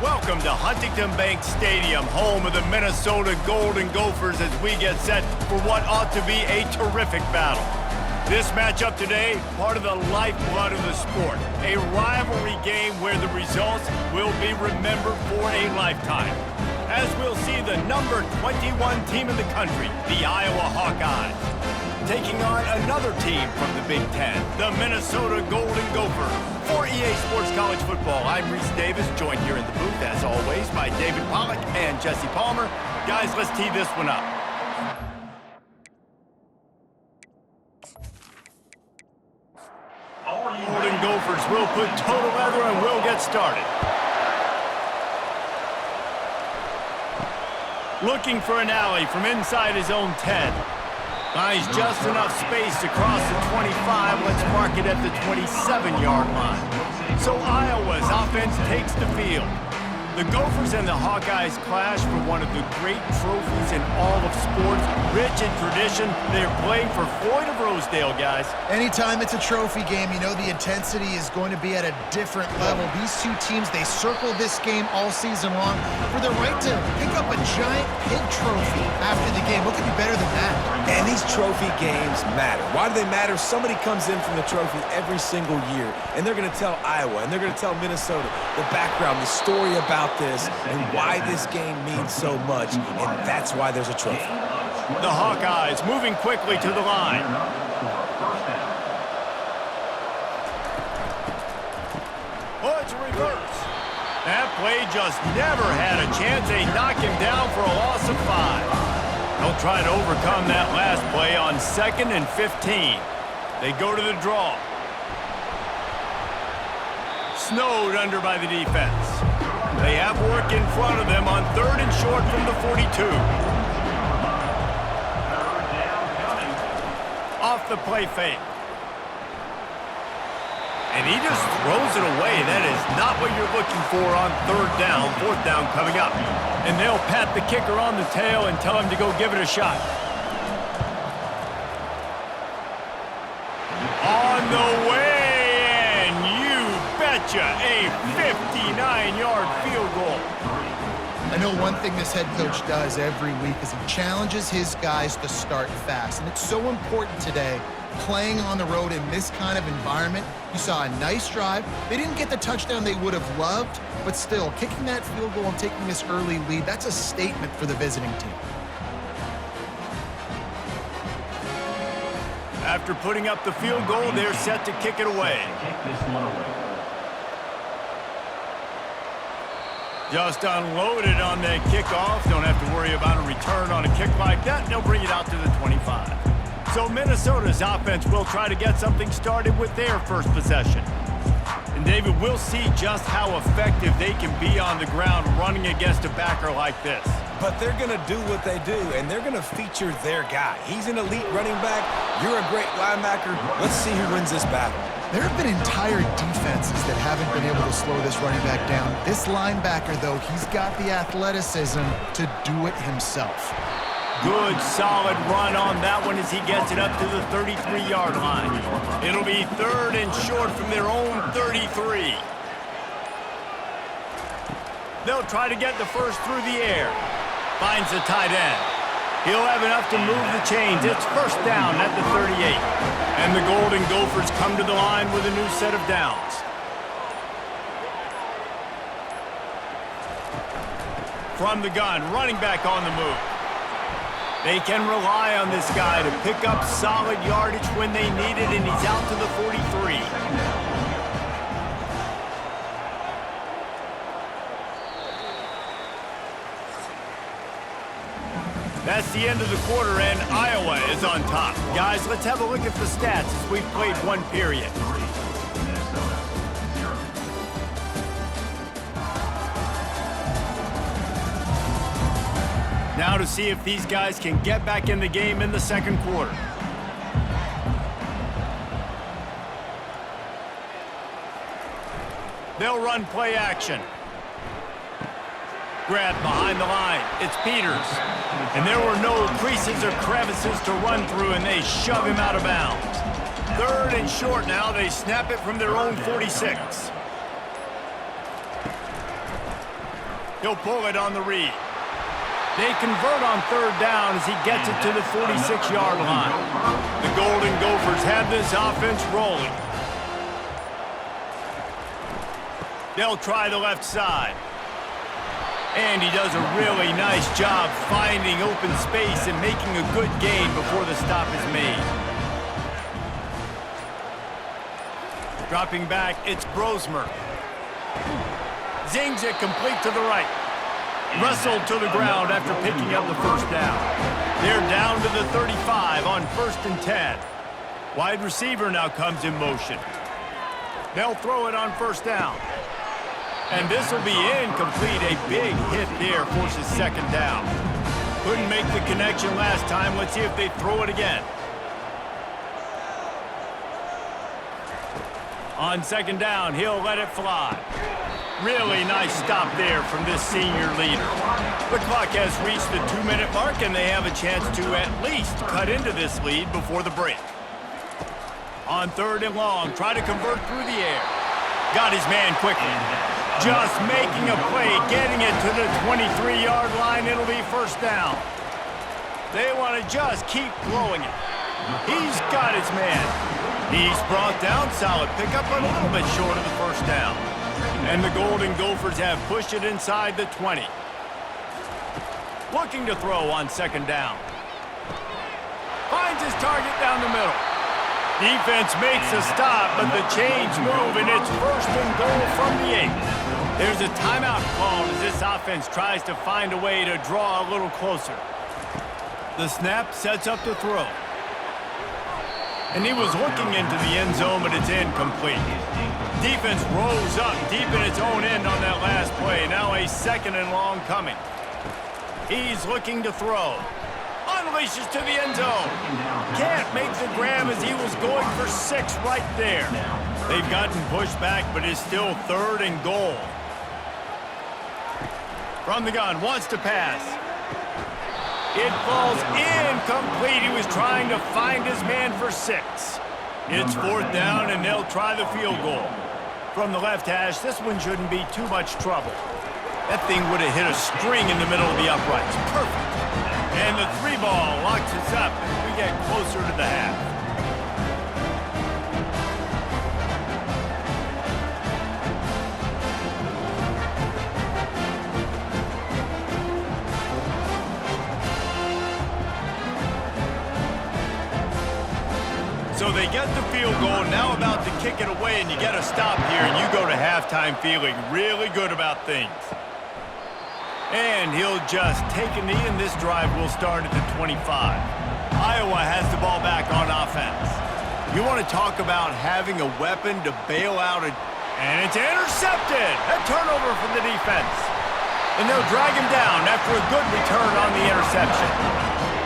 Welcome to Huntington Bank Stadium, home of the Minnesota Golden Gophers, as we get set for what ought to be a terrific battle. This matchup today, part of the lifeblood of the sport, a rivalry game where the results will be remembered for a lifetime. As we'll see the number 21 team in the country, the Iowa Hawkeyes, taking on another team from the Big Ten, the Minnesota Golden Gophers. For EA Sports College Football, I'm Reese Davis, joined here in the booth, as always, by David Pollack and Jesse Palmer. Guys, let's tee this one up. Golden Gophers will put toe to leather and we'll get started. Looking for an alley from inside his own 10. Finds just enough space to cross the 25. Let's mark it at the 27-yard line. So Iowa's offense takes the field. The Gophers and the Hawkeyes clash for one of the great trophies in all of sports. Rich in tradition, they're playing for Floyd of Rosedale, guys. Anytime it's a trophy game, you know the intensity is going to be at a different level. These two teams, they circle this game all season long for the right to pick up a giant pig trophy after the game. What could be better than that? And these trophy games matter. Why do they matter? Somebody comes in from the trophy every single year, and they're going to tell Iowa, and they're going to tell Minnesota the background, the story about this, and why this game means so much, and that's why there's a trophy. The Hawkeyes moving quickly to the line. Oh, it's a reverse. That play just never had a chance. They knock him down for a loss of 5. They'll try to overcome that last play on 2nd and 15. They go to the draw. Snowed under by the defense. They have work in front of them on 3rd and short from the 42. Off the play fake. And he just throws it away. That is not what you're looking for on 3rd down, 4th down coming up. And they'll pat the kicker on the tail and tell him to go give it a shot. On the way, and you betcha, a 59-yard field goal. I know one thing this head coach does every week is he challenges his guys to start fast. And it's so important today, playing on the road in this kind of environment. You saw a nice drive. They didn't get the touchdown they would have loved, but still, kicking that field goal and taking this early lead, that's a statement for the visiting team. After putting up the field goal, they're set to kick it away. Just unloaded on that kickoff. Don't have to worry about a return on a kick like that. They'll bring it out to the 25. So Minnesota's offense will try to get something started with their first possession. And David, we'll see just how effective they can be on the ground running against a backer like this. But they're going to do what they do, and they're going to feature their guy. He's an elite running back. You're a great linebacker. Let's see who wins this battle. There have been entire defenses that haven't been able to slow this running back down. This linebacker, though, he's got the athleticism to do it himself. Good, solid run on that one as he gets it up to the 33-yard line. It'll be 3rd and short from their own 33. They'll try to get the first through the air. Finds the tight end. He'll have enough to move the chains. It's 1st down at the 38. And the Golden Gophers come to the line with a new set of downs. From the gun, running back on the move. They can rely on this guy to pick up solid yardage when they need it, and he's out to the 43. That's the end of the quarter, and Iowa is on top. Guys, let's have a look at the stats as we've played one period. Now to see if these guys can get back in the game in the 2nd quarter. They'll run play action. Grabbed behind the line. It's Peters. And there were no creases or crevices to run through, and they shove him out of bounds. 3rd and short now. They snap it from their own 46. He'll pull it on the read. They convert on third down as he gets it to the 46-yard line. The Golden Gophers have this offense rolling. They'll try the left side. And he does a really nice job finding open space and making a good gain before the stop is made. Dropping back, it's Brosmer. Zings it complete to the right. Wrestled to the ground after picking up the first down. They're down to the 35 on 1st and 10. Wide receiver now comes in motion. They'll throw it on 1st down. And this will be incomplete. A big hit there forces 2nd down. Couldn't make the connection last time. Let's see if they throw it again. On 2nd down, he'll let it fly. Really nice stop there from this senior leader. The clock has reached the 2-minute mark, and they have a chance to at least cut into this lead before the break. On 3rd and long, try to convert through the air. Got his man quickly. Just making a play, getting it to the 23-yard line. It'll be 1st down. They want to just keep blowing it. He's got his man. He's brought down. Solid pickup, but a little bit short of the 1st down. And the Golden Gophers have pushed it inside the 20. Looking to throw on 2nd down. Finds his target down the middle. Defense makes a stop, but the chains move, and it's 1st and goal from the 8. There's a timeout called as this offense tries to find a way to draw a little closer. The snap sets up the throw. And he was looking into the end zone, but it's incomplete. Defense rose up deep in its own end on that last play. Now a 2nd and long coming. He's looking to throw. Unleashes to the end zone. Can't make the grab as he was going for 6 right there. They've gotten pushed back, but it's still 3rd and goal. From the gun, wants to pass. It falls incomplete. He was trying to find his man for 6. It's 4th down, and they'll try the field goal. From the left hash, this one shouldn't be too much trouble. That thing would have hit a string in the middle of the uprights. Perfect. And the 3-ball locks us up as we get closer to the half. So they get the field goal, now about to kick it away, and you get a stop here, and you go to halftime feeling really good about things. And he'll just take a knee, and this drive will start at the 25. Iowa has the ball back on offense. You want to talk about having a weapon to bail out and it's intercepted! A turnover from the defense. And they'll drag him down after a good return on the interception.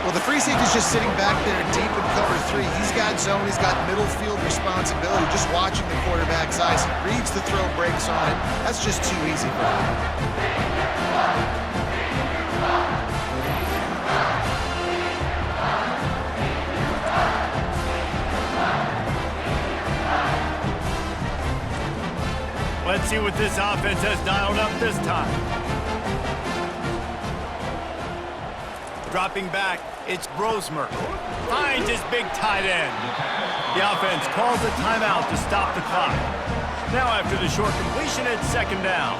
Well, the free safety's just sitting back there deep in cover 3. He's got zone, he's got middle field responsibility. Just watching the quarterback's eyes. He reads the throw, breaks on it. That's just too easy for him. Let's see what this offense has dialed up this time. Dropping back, it's Brosmer. Finds his big tight end. The offense calls a timeout to stop the clock. Now after the short completion, it's 2nd down.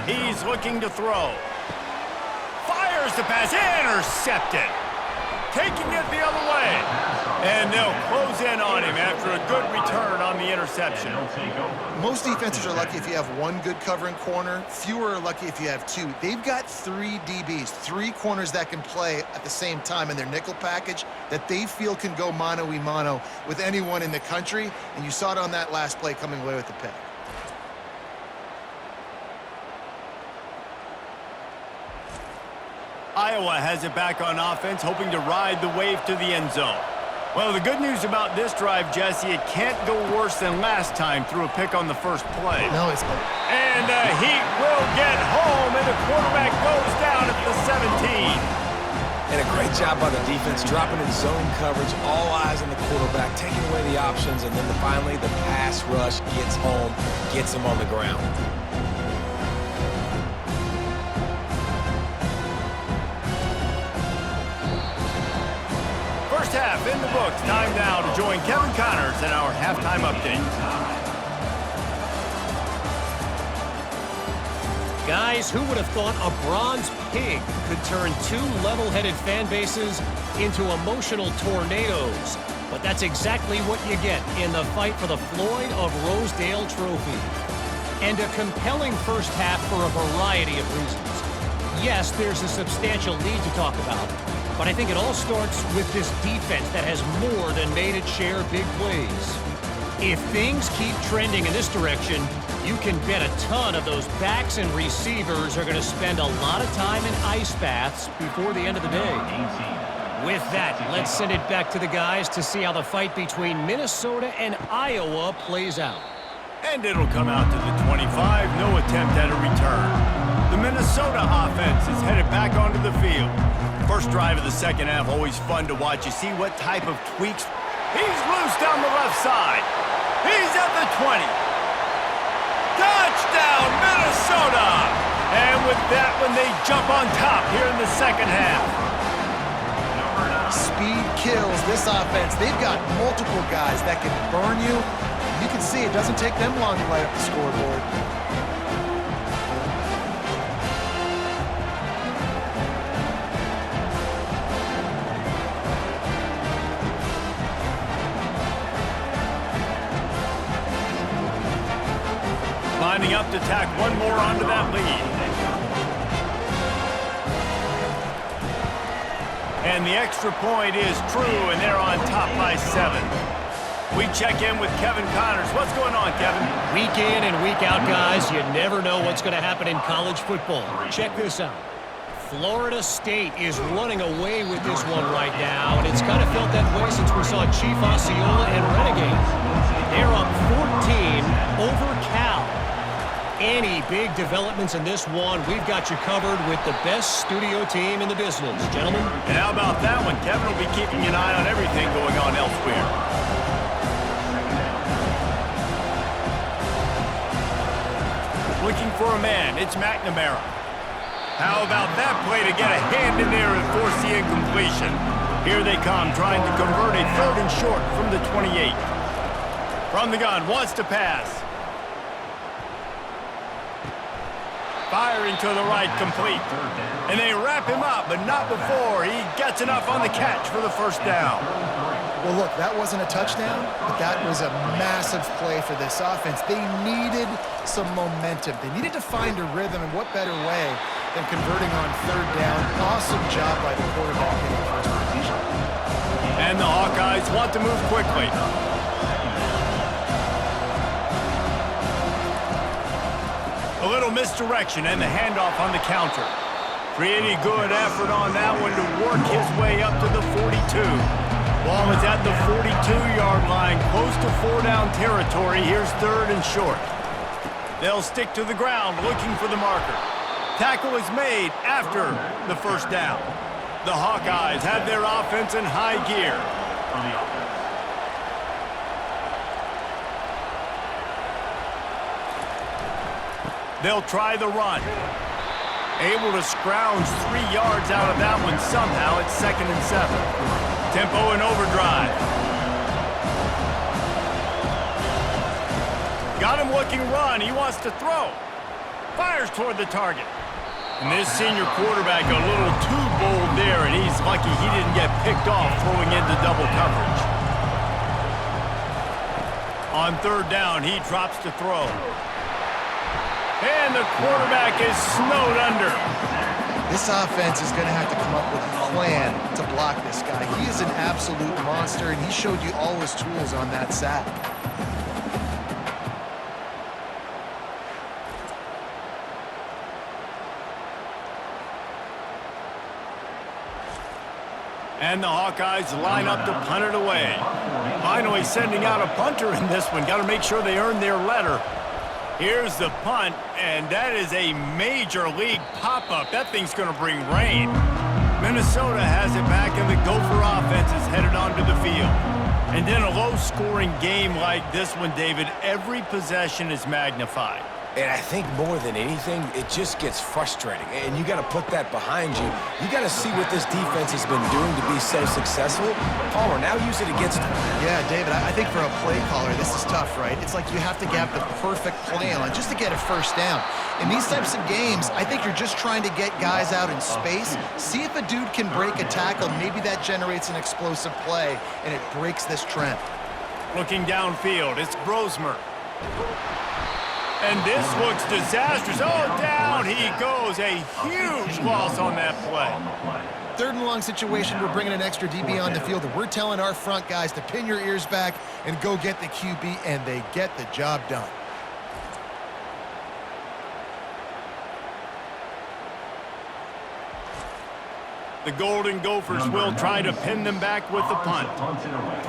He's looking to throw. Fires the pass, intercepted. Taking it the other way. And they'll close in on him after a good return on the interception. Most defenses are lucky if you have 1 good covering corner. Fewer are lucky if you have 2. They've got 3 DBs, 3 corners that can play at the same time in their nickel package that they feel can go mano-a-mano with anyone in the country. And you saw it on that last play coming away with the pick. Iowa has it back on offense, hoping to ride the wave to the end zone. Well, the good news about this drive, Jesse, it can't go worse than last time through a pick on the first play. No, it's not. And the Heat will get home, and the quarterback goes down at the 17. And a great job by the defense, dropping in zone coverage, all eyes on the quarterback, taking away the options, and then finally the pass rush gets home, gets him on the ground. half in the books. Time now to join Kevin Connors in our halftime update. Guys, who would have thought a bronze pig could turn two level-headed fan bases into emotional tornadoes? But that's exactly what you get in the fight for the Floyd of Rosedale Trophy. And a compelling first half for a variety of reasons. Yes, there's a substantial lead to talk about, but I think it all starts with this defense that has more than made its share of big plays. If things keep trending in this direction, you can bet a ton of those backs and receivers are going to spend a lot of time in ice baths before the end of the day. With that, let's send it back to the guys to see how the fight between Minnesota and Iowa plays out. And it'll come out to the 25, no attempt at a return. The Minnesota offense is headed back onto the field. First drive of the second half, always fun to watch. You see what type of tweaks. He's loose down the left side. He's at the 20. Touchdown, Minnesota! And with that one, they jump on top here in the second half. Speed kills this offense. They've got multiple guys that can burn you. You can see it doesn't take them long to light up the scoreboard. Lining up to tack one more onto that lead. And the extra point is true, and they're on top by 7. We check in with Kevin Connors. What's going on, Kevin? Week in and week out, guys, you never know what's going to happen in college football. Check this out. Florida State is running away with this one right now, and it's kind of felt that way since we saw Chief Osceola and Renegade. They're up 14 over Cal. Any big developments in this one, we've got you covered with the best studio team in the business, gentlemen. And how about that one? Kevin will be keeping an eye on everything going on elsewhere. Looking for a man, it's McNamara. How about that play to get a hand in there and force the incompletion? Here they come, trying to convert a 3rd and short from the 28. From the gun, wants to pass. Firing to the right, complete. And they wrap him up, but not before he gets enough on the catch for the first down. Well, look, that wasn't a touchdown, but that was a massive play for this offense. They needed some momentum. They needed to find a rhythm, and what better way than converting on 3rd down. Awesome job by the quarterback in the first position. And the Hawkeyes want to move quickly. A little misdirection and the handoff on the counter. Pretty good effort on that one to work his way up to the 42. Ball is at the 42-yard line, close to 4-down territory. Here's 3rd and short. They'll stick to the ground looking for the marker. Tackle is made after the first down. The Hawkeyes have their offense in high gear. They'll try the run. Able to scrounge 3 yards out of that one somehow. It's 2nd and 7. Tempo and overdrive. Got him looking run. He wants to throw. Fires toward the target. And this senior quarterback a little too bold there, and he's lucky he didn't get picked off throwing into double coverage. On 3rd down, he drops to throw. And the quarterback is snowed under. This offense is going to have to come up with a plan to block this guy. He is an absolute monster, and he showed you all his tools on that sack. And the Hawkeyes line up to punt it away. Finally sending out a punter in this one. Got to make sure they earn their letter. Here's the punt, and that is a major league pop-up. That thing's going to bring rain. Minnesota has it back, and the Gopher offense is headed onto the field. And in a low-scoring game like this one, David, every possession is magnified. And I think more than anything, it just gets frustrating. And you got to put that behind you. You got to see what this defense has been doing to be so successful. Palmer, now use it against them. Yeah, David, I think for a play caller, this is tough, right? It's like you have to have the perfect play on just to get a first down. In these types of games, I think you're just trying to get guys out in space, see if a dude can break a tackle. Maybe that generates an explosive play, and it breaks this trend. Looking downfield, it's Brosmer. And this looks disastrous. Oh, down he goes. A huge loss on that play. 3rd and long situation, we're bringing an extra DB on the field, and we're telling our front guys to pin your ears back and go get the QB, and they get the job done. The Golden Gophers will try to pin them back with the punt.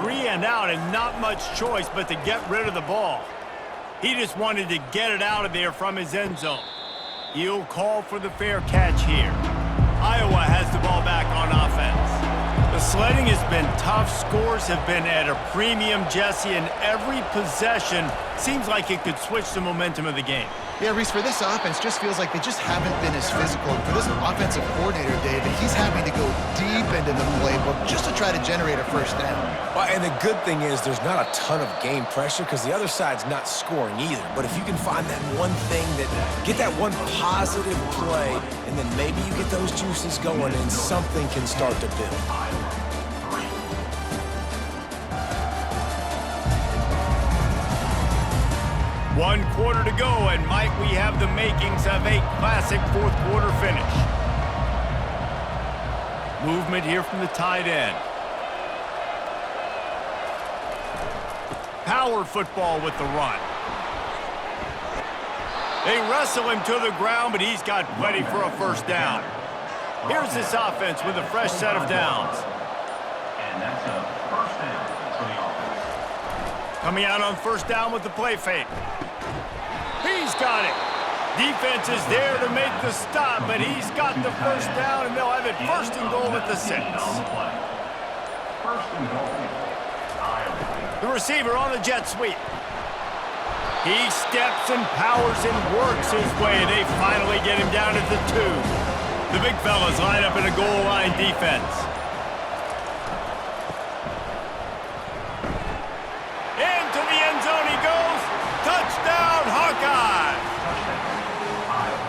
3 and out, and not much choice but to get rid of the ball. He just wanted to get it out of there from his end zone. He'll call for the fair catch here. Iowa has the ball back on offense. The sledding has been tough. Scores have been at a premium, Jesse, and every possession seems like it could switch the momentum of the game. Yeah, Reese, for this offense, just feels like they just haven't been as physical. And for this offensive coordinator, David, he's having to go deep into the playbook just to try to generate a first down. Well, and the good thing is there's not a ton of game pressure because the other side's not scoring either. But if you can find that one thing, get that one positive play, and then maybe you get those juices going and something can start to build. One quarter to go, and might we have the makings of a classic 4th quarter finish. Movement here from the tight end. Power football with the run. They wrestle him to the ground, but he's got plenty for a first down. Here's this offense with a fresh set of downs. And that's a first down for the offense. Coming out on first down with the play fake. He's got it. Defense is there to make the stop, but he's got the first down, and they'll have it 1st and goal at the 6. First and goal. Iowa. The receiver on the jet sweep. He steps and powers and works his way. They finally get him down at the 2. The big fellas line up in a goal line defense. Into the end zone he goes. Touchdown, Hawkeye!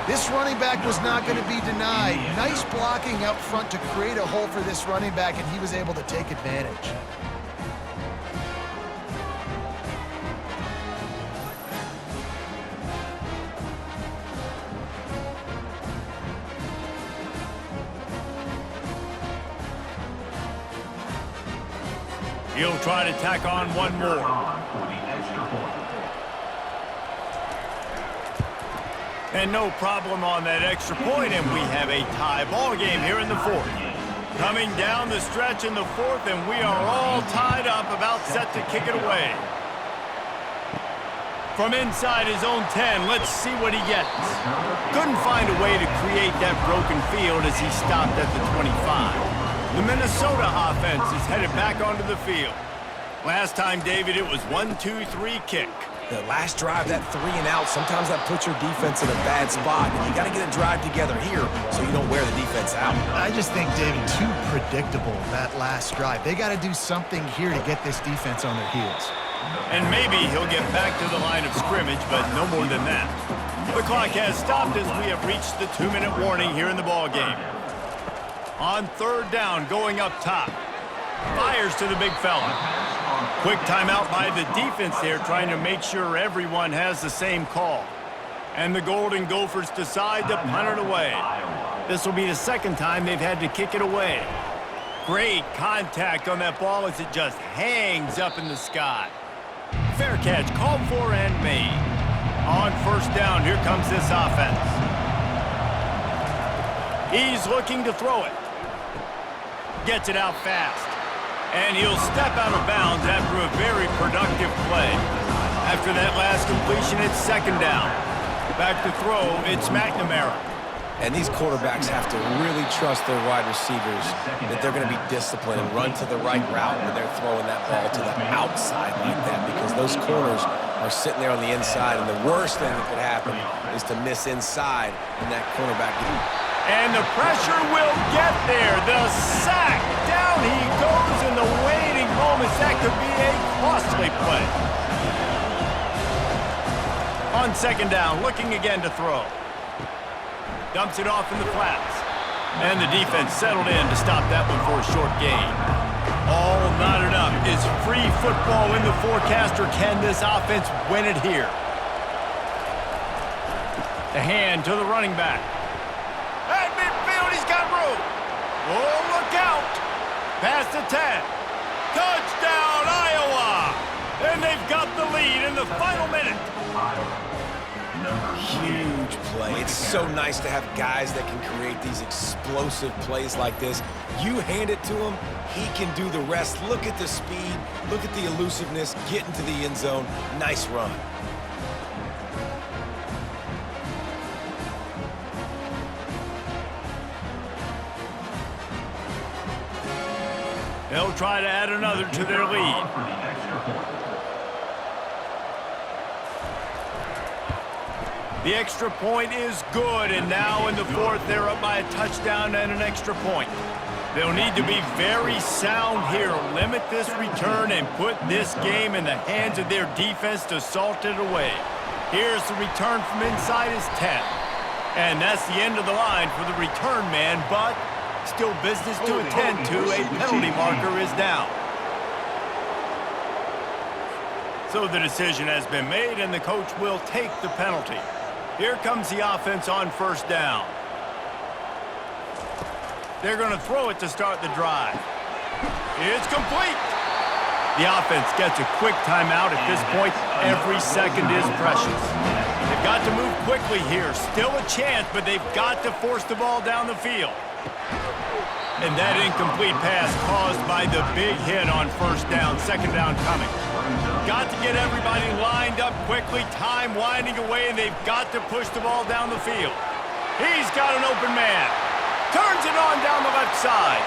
This running back was not going to be denied. Nice blocking up front to create a hole for this running back, and he was able to take advantage. He'll try to tack on one more. And no problem on that extra point, and we have a tie ball game here in the 4th. Coming down the stretch in the 4th, and we are all tied up, about set to kick it away. From inside his own 10, let's see what he gets. Couldn't find a way to create that broken field as he stopped at the 25. The Minnesota offense is headed back onto the field. Last time, David, it was 1-2-3 kick. The last drive, that 3 and out, sometimes that puts your defense in a bad spot. And you got to get a drive together here so you don't wear the defense out. I just think, David, too predictable, that last drive. They got to do something here to get this defense on their heels. And maybe he'll get back to the line of scrimmage, but no more than that. The clock has stopped as we have reached the 2-minute warning here in the ballgame. On 3rd down, going up top. Fires to the big fella. Quick timeout by the defense there, trying to make sure everyone has the same call. And the Golden Gophers decide to punt it away. This will be the 2nd time they've had to kick it away. Great contact on that ball as it just hangs up in the sky. Fair catch called for and made. On 1st down, here comes this offense. He's looking to throw it. Gets it out fast. And he'll step out of bounds after a very productive play. After that last completion, it's 2nd down. Back to throw, it's McNamara. And these quarterbacks have to really trust their wide receivers that they're going to be disciplined and run to the right route when they're throwing that ball to the outside like that, because those corners are sitting there on the inside, and the worst thing that could happen is to miss inside and that cornerback. And the pressure will get there. The sack. Down he goes in the waiting moments. That could be a costly play. On second down, looking again to throw. Dumps it off in the flats. And the defense settled in to stop that one for a short gain. All knotted up. Is free football in the forecast, or can this offense win it here? The hand to the running back. At midfield, he's got room. Oh, look out. Past the 10. Touchdown, Iowa. And they've got the lead in the final minute. Huge play. It's so nice to have guys that can create these explosive plays like this. You hand it to him, he can do the rest. Look at the speed. Look at the elusiveness. Get into the end zone. Nice run. They'll try to add another to their lead. The extra point is good, and now in the fourth, they're up by a touchdown and an extra point. They'll need to be very sound here, limit this return, and put this game in the hands of their defense to salt it away. Here's the return from inside his 10. And that's the end of the line for the return man, but still business to attend to. A penalty marker is down. So the decision has been made, and the coach will take the penalty. Here comes the offense on first down. They're going to throw it to start the drive. It's complete. The offense gets a quick timeout at this point. Every second is precious. They've got to move quickly here. Still a chance, but they've got to force the ball down the field. And that incomplete pass caused by the big hit on first down. Second down coming. Got to get everybody lined up quickly. Time winding away, and they've got to push the ball down the field. He's got an open man. Turns it on down the left side.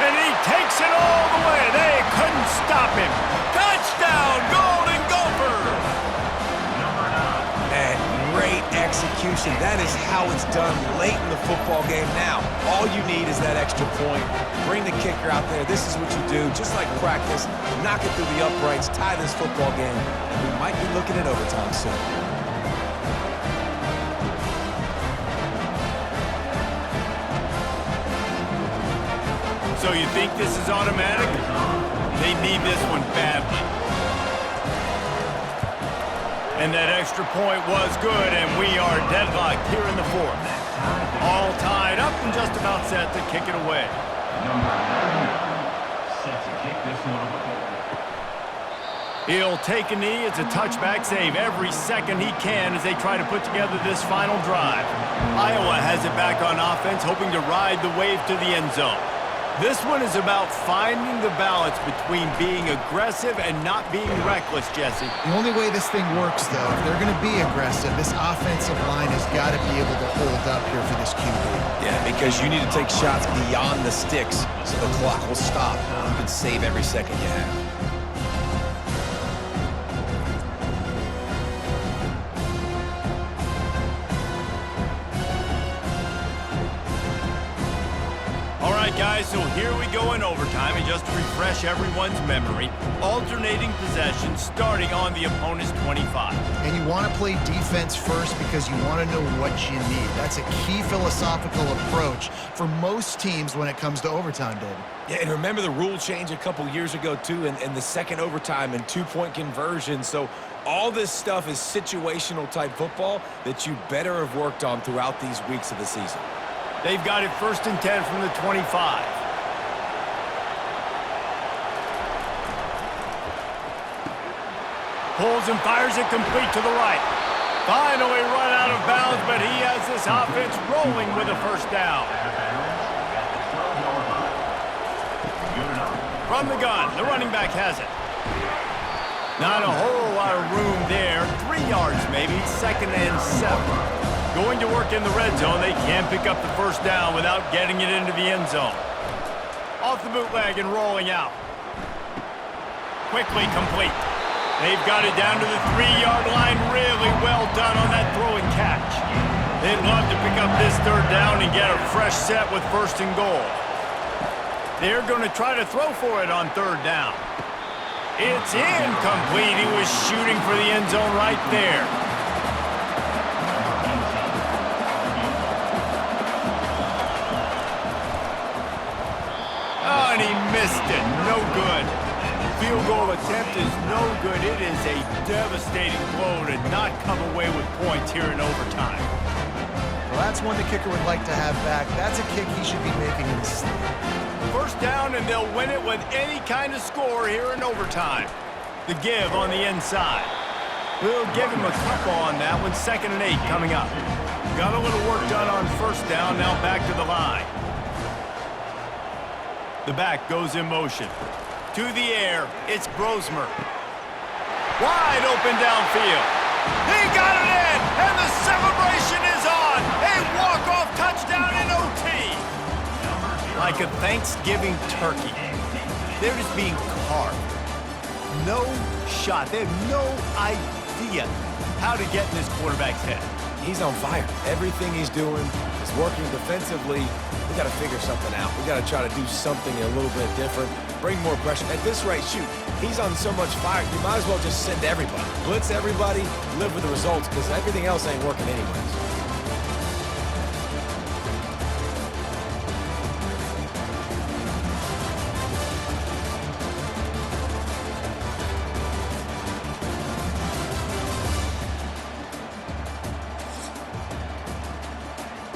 And he takes it all the way. They couldn't stop him. Touchdown, Golden Gophers! And great execution. That is how it's done late in the football game. Now, all you need is that extra point. Bring the kicker out there. This is what you do. Just like practice, knock it through the uprights, tie this football game, and we might be looking at overtime soon. So you think this is automatic? They need this one badly. And that extra point was good, and we are deadlocked here in the fourth. All tied up and just about set to kick it away. Set to kick this one away. He'll take a knee. It's a touchback save every second he can as they try to put together this final drive. Iowa has it back on offense, hoping to ride the wave to the end zone. This one is about finding the balance between being aggressive and not being reckless, Jesse. The only way this thing works, though, if they're going to be aggressive, this offensive line has got to be able to hold up here for this QB. Yeah, because you need to take shots beyond the sticks so the clock will stop. You can save every second you have. Guys, so here we go in overtime, and just to refresh everyone's memory, alternating possession starting on the opponent's 25. And you want to play defense first because you want to know what you need. That's a key philosophical approach for most teams when it comes to overtime, David. Yeah, and remember the rule change a couple years ago, too, and the second overtime and two-point conversion. So all this stuff is situational type football that you better have worked on throughout these weeks of the season. They've got it 1st and 10 from the 25. Pulls and fires it complete to the right. Finally run out of bounds, but he has this offense rolling with a first down. From the gun, the running back has it. Not a whole lot of room there. 3 yards maybe, 2nd and 7. Going to work in the red zone. They can't pick up the first down without getting it into the end zone. Off the bootleg and rolling out. Quickly complete. They've got it down to the 3-yard line. Really well done on that throw and catch. They'd love to pick up this third down and get a fresh set with 1st and goal. They're going to try to throw for it on 3rd down. It's incomplete. He was shooting for the end zone right there. Oh, and he missed it. No good. Field goal attempt is no good. It is a devastating blow to not come away with points here in overtime. Well, that's one the kicker would like to have back. That's a kick he should be making in his sleep. 1st down, and they'll win it with any kind of score here in overtime. The give on the inside. We'll give him a couple on that one. 2nd and 8 coming up. Got a little work done on 1st down. Now back to the line. The back goes in motion. To the air, it's Brosmer. Wide open downfield. He got it in, and the celebration is on. A walk-off touchdown in OT. Like a Thanksgiving turkey. They're just being carved. No shot. They have no idea how to get in this quarterback's head. He's on fire. Everything he's doing is working defensively. We got to figure something out. We got to try to do something a little bit different. Bring more pressure. At this rate, shoot, he's on so much fire, you might as well just send everybody. Blitz everybody, live with the results, because everything else ain't working anyways.